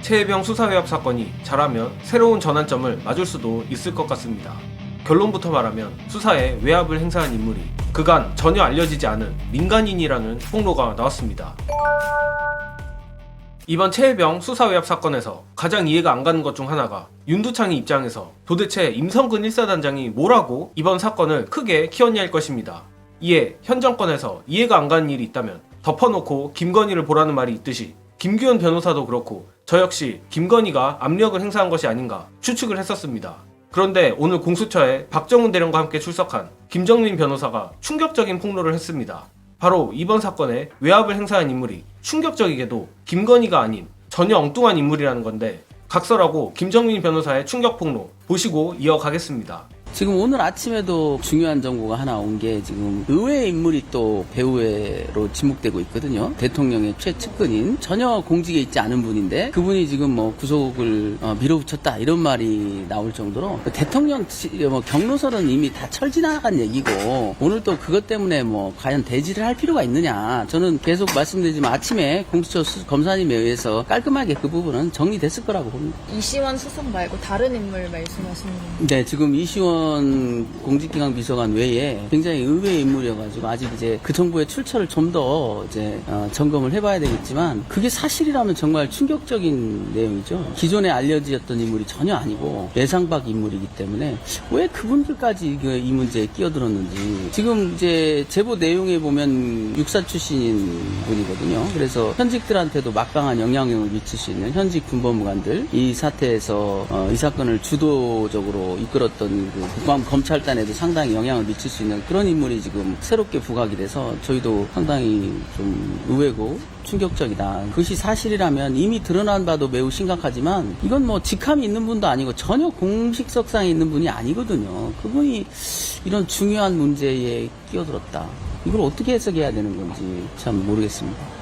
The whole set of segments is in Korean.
최혜병 수사외압 사건이 잘하면 새로운 전환점을 맞을 수도 있을 것 같습니다. 결론부터 말하면 수사에 외압을 행사한 인물이 그간 전혀 알려지지 않은 민간인이라는 폭로가 나왔습니다. 이번 최혜병 수사외압 사건에서 가장 이해가 안 가는 것 중 하나가 윤두창이 입장에서 도대체 임성근 1사단장이 뭐라고 이번 사건을 크게 키웠냐 일 것입니다. 이에 현 정권에서 이해가 안 가는 일이 있다면 덮어놓고 김건희를 보라는 말이 있듯이 김규현 변호사도 그렇고 저 역시 김건희가 압력을 행사한 것이 아닌가 추측을 했었습니다. 그런데 오늘 공수처에 박정훈 대령과 함께 출석한 김정민 변호사가 충격적인 폭로를 했습니다. 바로 이번 사건에 외압을 행사한 인물이 충격적이게도 김건희가 아닌 전혀 엉뚱한 인물이라는 건데 각설하고 김정민 변호사의 충격 폭로 보시고 이어가겠습니다. 지금 오늘 아침에도 중요한 정보가 하나 온 게 지금 의외의 인물이 또 배우로 지목되고 있거든요. 대통령의 최측근인 전혀 공직에 있지 않은 분인데 그분이 지금 뭐 구속을 밀어붙였다 이런 말이 나올 정도로 대통령 경로설은 이미 다 철지나간 얘기고 오늘 또 그것 때문에 뭐 과연 대지를 할 필요가 있느냐 저는 계속 말씀드리지만 아침에 공수처 검사님에 의해서 깔끔하게 그 부분은 정리됐을 거라고 봅니다. 이시원 수석 말고 다른 인물 말씀하시는 건가요? 네, 지금 이시원 공직기강 비서관 외에 굉장히 의외의 인물이어가지고 아직 이제 그 정부의 출처를 좀 더 이제 점검을 해봐야 되겠지만 그게 사실이라면 정말 충격적인 내용이죠. 기존에 알려졌던 인물이 전혀 아니고 예상 밖 인물이기 때문에 왜 그분들까지 이 문제에 끼어들었는지 지금 이제 제보 내용에 보면 육사 출신인 분이거든요. 그래서 현직들한테도 막강한 영향력을 미칠 수 있는 현직 군법무관들 이 사태에서 이 사건을 주도적으로 이끌었던 그 검찰단에도 상당히 영향을 미칠 수 있는 그런 인물이 지금 새롭게 부각이 돼서 저희도 상당히 좀 의외고 충격적이다. 그것이 사실이라면 이미 드러난 바도 매우 심각하지만 이건 뭐 직함이 있는 분도 아니고 전혀 공식석상에 있는 분이 아니거든요. 그분이 이런 중요한 문제에 끼어들었다. 이걸 어떻게 해석해야 되는 건지 참 모르겠습니다.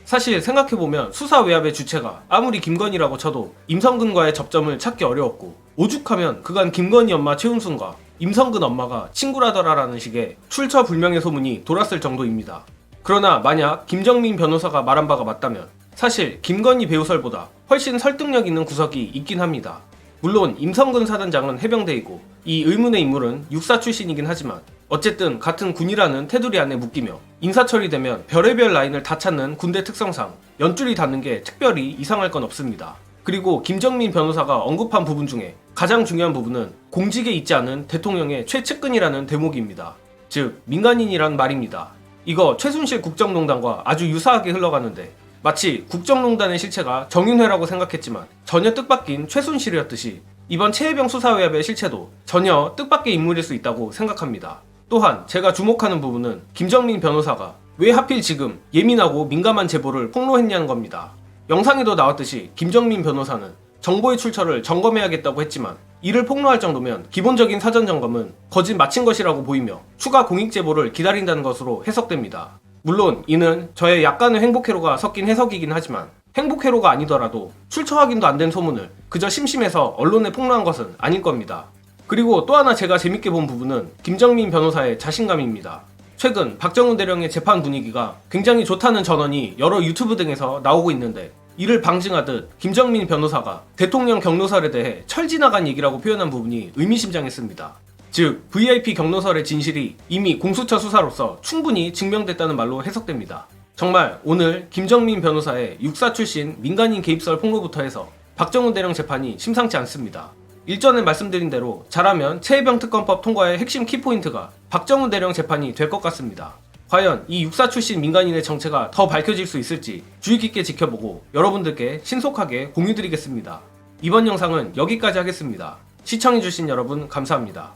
사실 생각해보면 수사 외압의 주체가 아무리 김건희라고 쳐도 임성근과의 접점을 찾기 어려웠고 오죽하면 그간 김건희 엄마 최은순과 임성근 엄마가 친구라더라라는 식의 출처 불명의 소문이 돌았을 정도입니다. 그러나 만약 김정민 변호사가 말한 바가 맞다면 사실 김건희 배우설보다 훨씬 설득력 있는 구석이 있긴 합니다. 물론 임성근 사단장은 해병대이고 이 의문의 인물은 육사 출신이긴 하지만 어쨌든 같은 군이라는 테두리 안에 묶이며 인사 처리되면 별의별 라인을 다 찾는 군대 특성상 연줄이 닿는 게 특별히 이상할 건 없습니다. 그리고 김정민 변호사가 언급한 부분 중에 가장 중요한 부분은 공직에 있지 않은 대통령의 최측근이라는 대목입니다. 즉 민간인이란 말입니다. 이거 최순실 국정농단과 아주 유사하게 흘러가는데 마치 국정농단의 실체가 정윤회라고 생각했지만 전혀 뜻밖인 최순실이었듯이 이번 최혜병 수사외압의 실체도 전혀 뜻밖의 인물일 수 있다고 생각합니다. 또한 제가 주목하는 부분은 김정민 변호사가 왜 하필 지금 예민하고 민감한 제보를 폭로했냐는 겁니다. 영상에도 나왔듯이 김정민 변호사는 정보의 출처를 점검해야겠다고 했지만 이를 폭로할 정도면 기본적인 사전 점검은 거짓 마친 것이라고 보이며 추가 공익 제보를 기다린다는 것으로 해석됩니다. 물론 이는 저의 약간의 행복회로가 섞인 해석이긴 하지만 행복회로가 아니더라도 출처 확인도 안 된 소문을 그저 심심해서 언론에 폭로한 것은 아닐 겁니다. 그리고 또 하나 제가 재밌게 본 부분은 김정민 변호사의 자신감입니다. 최근 박정훈 대령의 재판 분위기가 굉장히 좋다는 전언이 여러 유튜브 등에서 나오고 있는데 이를 방증하듯 김정민 변호사가 대통령 경로설에 대해 철지나간 얘기라고 표현한 부분이 의미심장했습니다. 즉 VIP 경로설의 진실이 이미 공수처 수사로서 충분히 증명됐다는 말로 해석됩니다. 정말 오늘 김정민 변호사의 육사 출신 민간인 개입설 폭로부터 해서 박정훈 대령 재판이 심상치 않습니다. 일전에 말씀드린 대로 잘하면 최혜병 특검법 통과의 핵심 키포인트가 박정훈 대령 재판이 될 것 같습니다. 과연 이 육사 출신 민간인의 정체가 더 밝혀질 수 있을지 주의 깊게 지켜보고 여러분들께 신속하게 공유드리겠습니다. 이번 영상은 여기까지 하겠습니다. 시청해주신 여러분 감사합니다.